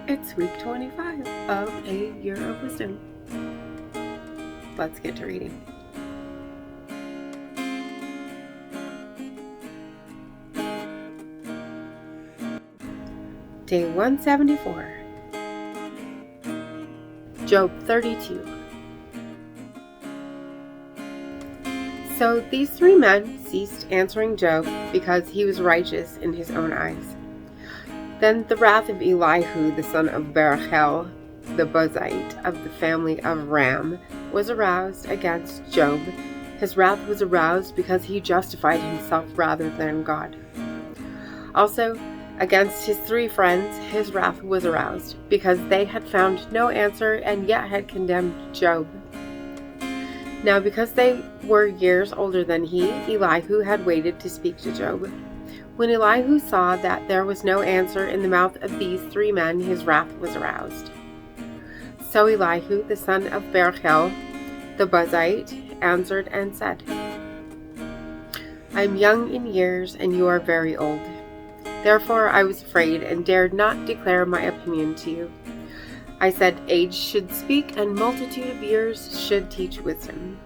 It's week 25 of A Year of Wisdom. Let's get to reading. Day 174. Job 32. So these three men ceased answering Job because he was righteous in his own eyes. Then the wrath of Elihu, the son of Barachel, the Buzite of the family of Ram, was aroused against Job. His wrath was aroused because he justified himself rather than God. Also, against his three friends, his wrath was aroused because they had found no answer and yet had condemned Job. Now, because they were years older than he, Elihu had waited to speak to Job. When Elihu saw that there was no answer in the mouth of these three men, his wrath was aroused. So Elihu, the son of Barachel, the Buzite, answered and said, I am young in years, and you are very old. Therefore I was afraid and dared not declare my opinion to you. I said, age should speak, and multitude of years should teach wisdom.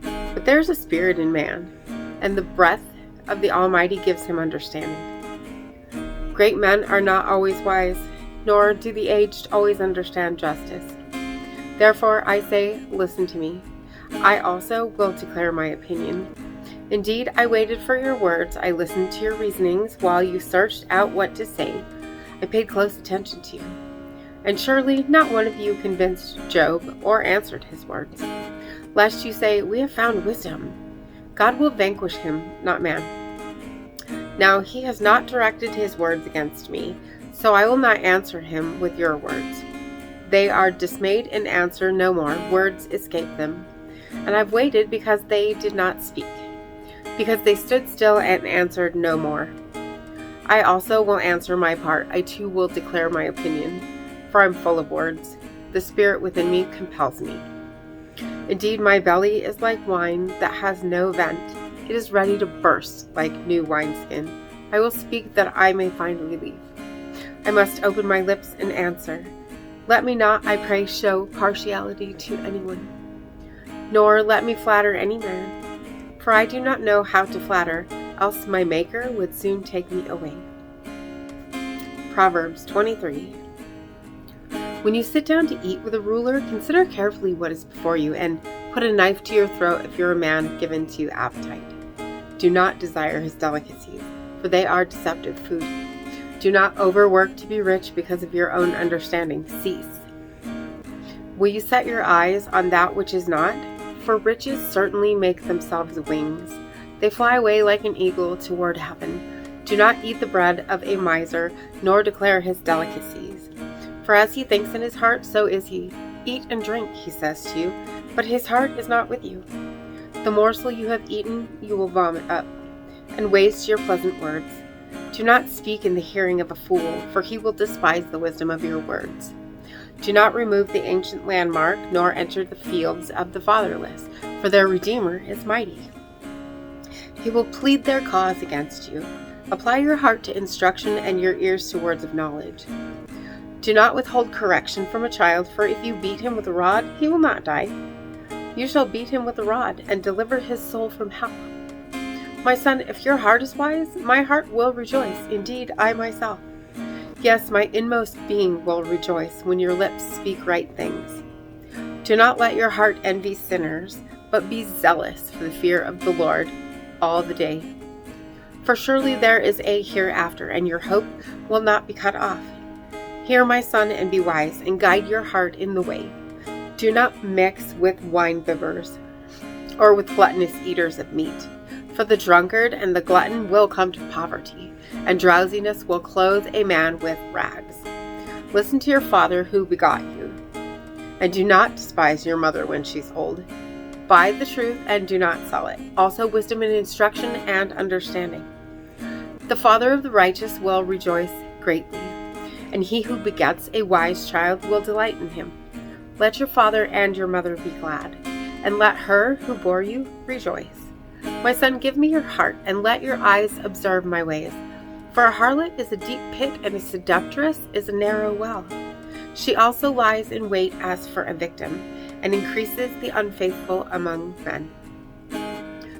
But there is a spirit in man, and the breath of the Almighty gives him understanding. Great men are not always wise, nor do the aged always understand justice. Therefore I say, listen to me. I also will declare my opinion. Indeed, I waited for your words. I listened to your reasonings while you searched out what to say. I paid close attention to you. And surely not one of you convinced Job or answered his words. Lest you say, we have found wisdom. God will vanquish him, not man. Now he has not directed his words against me, so I will not answer him with your words. They are dismayed and answer no more. Words escape them. And I've waited because they did not speak, because they stood still and answered no more. I also will answer my part. I too will declare my opinion, for I'm full of words. The spirit within me compels me. Indeed, my belly is like wine that has no vent. It is ready to burst like new wineskin. I will speak that I may find relief. I must open my lips and answer. Let me not, I pray, show partiality to anyone, nor let me flatter any man, for I do not know how to flatter, else my Maker would soon take me away. Proverbs 23. When you sit down to eat with a ruler, consider carefully what is before you, and put a knife to your throat if you're a man given to appetite. Do not desire his delicacies, for they are deceptive food. Do not overwork to be rich because of your own understanding. Cease. Will you set your eyes on that which is not? For riches certainly make themselves wings. They fly away like an eagle toward heaven. Do not eat the bread of a miser, nor declare his delicacies. For as he thinks in his heart, so is he. Eat and drink, he says to you, but his heart is not with you. The morsel you have eaten you will vomit up, and waste your pleasant words. Do not speak in the hearing of a fool, for he will despise the wisdom of your words. Do not remove the ancient landmark, nor enter the fields of the fatherless, for their Redeemer is mighty. He will plead their cause against you. Apply your heart to instruction and your ears to words of knowledge. Do not withhold correction from a child, for if you beat him with a rod, he will not die. You shall beat him with a rod, and deliver his soul from hell. My son, if your heart is wise, my heart will rejoice. Indeed, I myself. Yes, my inmost being will rejoice when your lips speak right things. Do not let your heart envy sinners, but be zealous for the fear of the Lord all the day. For surely there is a hereafter, and your hope will not be cut off. Hear, my son, and be wise, and guide your heart in the way. Do not mix with wine-bibbers, or with gluttonous eaters of meat. For the drunkard and the glutton will come to poverty, and drowsiness will clothe a man with rags. Listen to your father who begot you, and do not despise your mother when she's old. Buy the truth and do not sell it, also wisdom and instruction and understanding. The father of the righteous will rejoice greatly, and he who begets a wise child will delight in him. Let your father and your mother be glad, and let her who bore you rejoice. My son, give me your heart, and let your eyes observe my ways. For a harlot is a deep pit, and a seductress is a narrow well. She also lies in wait as for a victim, and increases the unfaithful among men.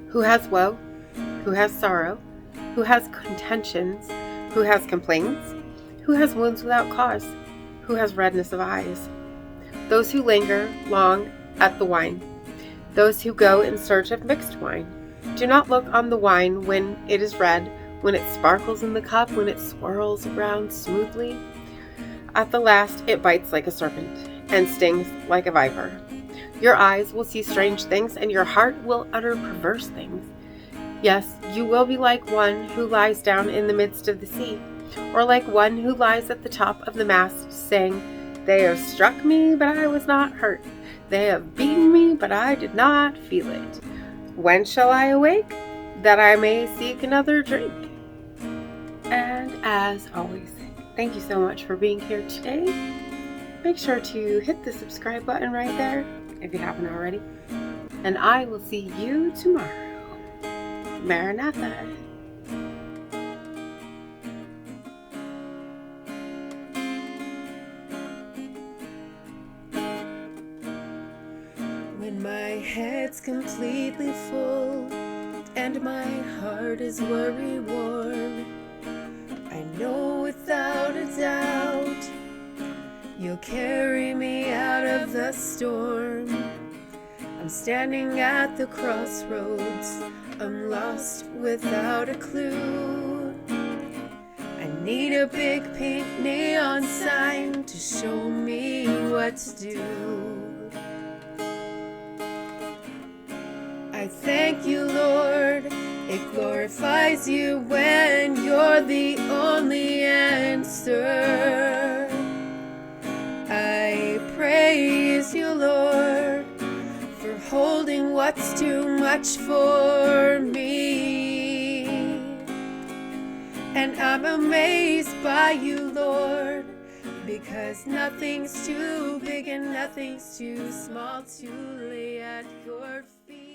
Who has woe? Who has sorrow? Who has contentions? Who has complaints? Who has wounds without cause? Who has redness of eyes? Those who linger long at the wine. Those who go in search of mixed wine. Do not look on the wine when it is red, when it sparkles in the cup, when it swirls around smoothly. At the last it bites like a serpent, and stings like a viper. Your eyes will see strange things, and your heart will utter perverse things. Yes, you will be like one who lies down in the midst of the sea, or like one who lies at the top of the mast, saying, "They have struck me, but I was not hurt. They have beaten me, but I did not feel it. When shall I awake, that I may seek another drink?" And as always, thank you so much for being here today. Make sure to hit the subscribe button right there if you haven't already. And I will see you tomorrow. Maranatha. When my head's completely full and my heart is worry-worn, I know without a doubt you'll carry me out of the storm. I'm standing at the crossroads, I'm lost without a clue. I need a big pink neon sign to show me what to do. I thank you, Lord, it glorifies you when you're the only answer. I praise you, Lord, for holding what's too much for me. And I'm amazed by you, Lord, because nothing's too big and nothing's too small to lay at your feet.